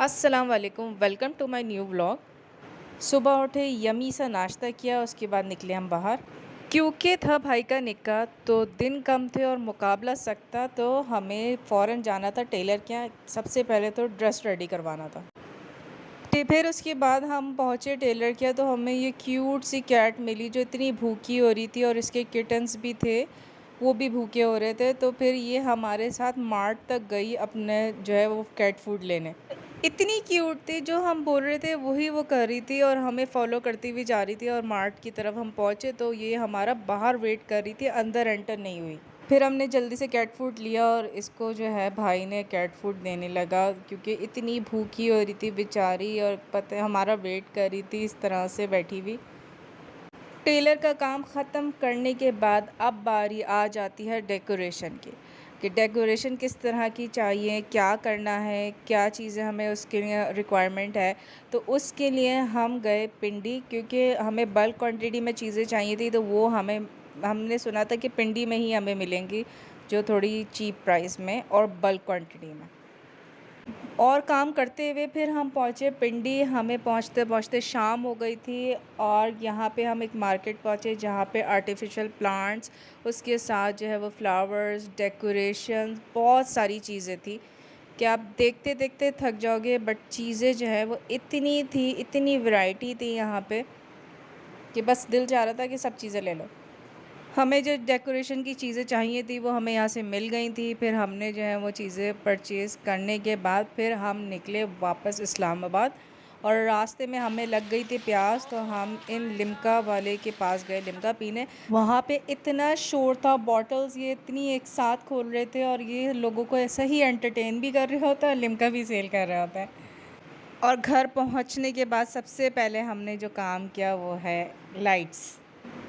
अस्सलाम वालेकुम, welcome to my new vlog. सुबह उठे, यमी सा नाश्ता किया, उसके बाद निकले हम बाहर क्योंकि था भाई का निकाह। तो दिन कम थे और मुकाबला सख्त था, तो हमें फ़ौरन जाना था टेलर के यहाँ। सबसे पहले तो ड्रेस रेडी करवाना था। फिर उसके बाद हम पहुँचे टेलर के यहाँ, तो हमें ये क्यूट सी कैट मिली जो इतनी भूखी हो रही थी, और इसके किटन्स भी थे, वो भी भूखे हो रहे थे। तो फिर ये हमारे साथ मार्ट तक गई अपने जो है वो कैट फूड लेने। इतनी क्यूट थी, जो हम बोल रहे थे वही वो कर रही थी और हमें फॉलो करती हुई जा रही थी। और मार्ट की तरफ हम पहुँचे तो ये हमारा बाहर वेट कर रही थी, अंदर एंटर नहीं हुई। फिर हमने जल्दी से कैट फूड लिया और इसको जो है भाई ने कैट फूड देने लगा, क्योंकि इतनी भूखी हो रही थी बेचारी, और पता है हमारा वेट कर रही थी इस तरह से बैठी हुई। टेलर का काम ख़त्म करने के बाद अब बारी आ जाती है डेकोरेशन की, कि डेकोरेशन किस तरह की चाहिए, क्या करना है, क्या चीज़ें हमें उसके लिए रिक्वायरमेंट है। तो उसके लिए हम गए पिंडी, क्योंकि हमें बल्क क्वांटिटी में चीज़ें चाहिए थी। तो वो हमने सुना था कि पिंडी में ही हमें मिलेंगी, जो थोड़ी चीप प्राइस में और बल्क क्वांटिटी में। और काम करते हुए फिर हम पहुँचे पिंडी। हमें पहुँचते पहुँचते शाम हो गई थी, और यहाँ पे हम एक मार्केट पहुँचे जहाँ पे आर्टिफिशियल प्लांट्स, उसके साथ जो है वो फ्लावर्स, डेकोरेशन, बहुत सारी चीज़ें थी कि आप देखते देखते थक जाओगे। बट चीज़ें जो है वो इतनी थी, इतनी वैरायटी थी यहाँ पे, कि बस दिल चाह रहा था कि सब चीज़ें ले लो। हमें जो डेकोरेशन की चीज़ें चाहिए थी वो हमें यहाँ से मिल गई थी। फिर हमने जो है वो चीज़ें परचेज़ करने के बाद फिर हम निकले वापस इस्लामाबाद, और रास्ते में हमें लग गई थी प्यास, तो हम इन लिम्का वाले के पास गए लिम्का पीने। वहाँ पे इतना शोर था, बॉटल्स ये इतनी एक साथ खोल रहे थे, और ये लोगों को ऐसा ही एंटरटेन भी कर रहे होता है, लिम्का भी सेल कर रहा होता है। और घर पहुँचने के बाद सबसे पहले हमने जो काम किया वो है लाइट्स।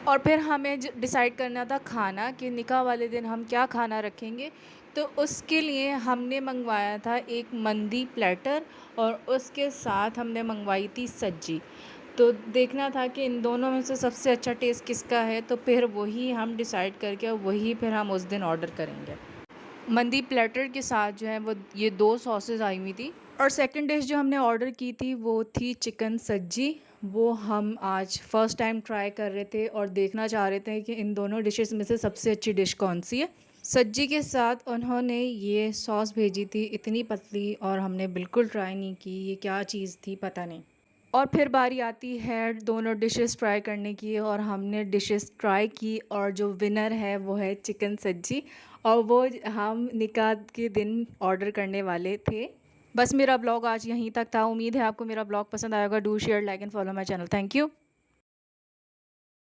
और फिर हमें डिसाइड करना था खाना, कि निकाह वाले दिन हम क्या खाना रखेंगे। तो उसके लिए हमने मंगवाया था एक मंदी प्लेटर, और उसके साथ हमने मंगवाई थी सज्जी। तो देखना था कि इन दोनों में से सबसे अच्छा टेस्ट किसका है, तो फिर वही हम डिसाइड करके वही फिर हम उस दिन ऑर्डर करेंगे। मंदी प्लेटर के साथ जो है वो ये दो सॉसेस आई हुई थी। और सेकंड डिश जो हमने ऑर्डर की थी वो थी चिकन सज्जी। वो हम आज फ़र्स्ट टाइम ट्राई कर रहे थे और देखना चाह रहे थे कि इन दोनों डिशेस में से सबसे अच्छी डिश कौन सी है। सज्जी के साथ उन्होंने ये सॉस भेजी थी, इतनी पतली, और हमने बिल्कुल ट्राई नहीं की, ये क्या चीज़ थी पता नहीं। और फिर बारी आती है दोनों डिशेस ट्राई करने की, और हमने डिशेस ट्राई की, और जो विनर है वो है चिकन सज्जी, और वो हम निकाह के दिन ऑर्डर करने वाले थे। बस मेरा ब्लॉग आज यहीं तक था। उम्मीद है आपको मेरा ब्लॉग पसंद आएगा। Do share, like and follow my channel. Thank you.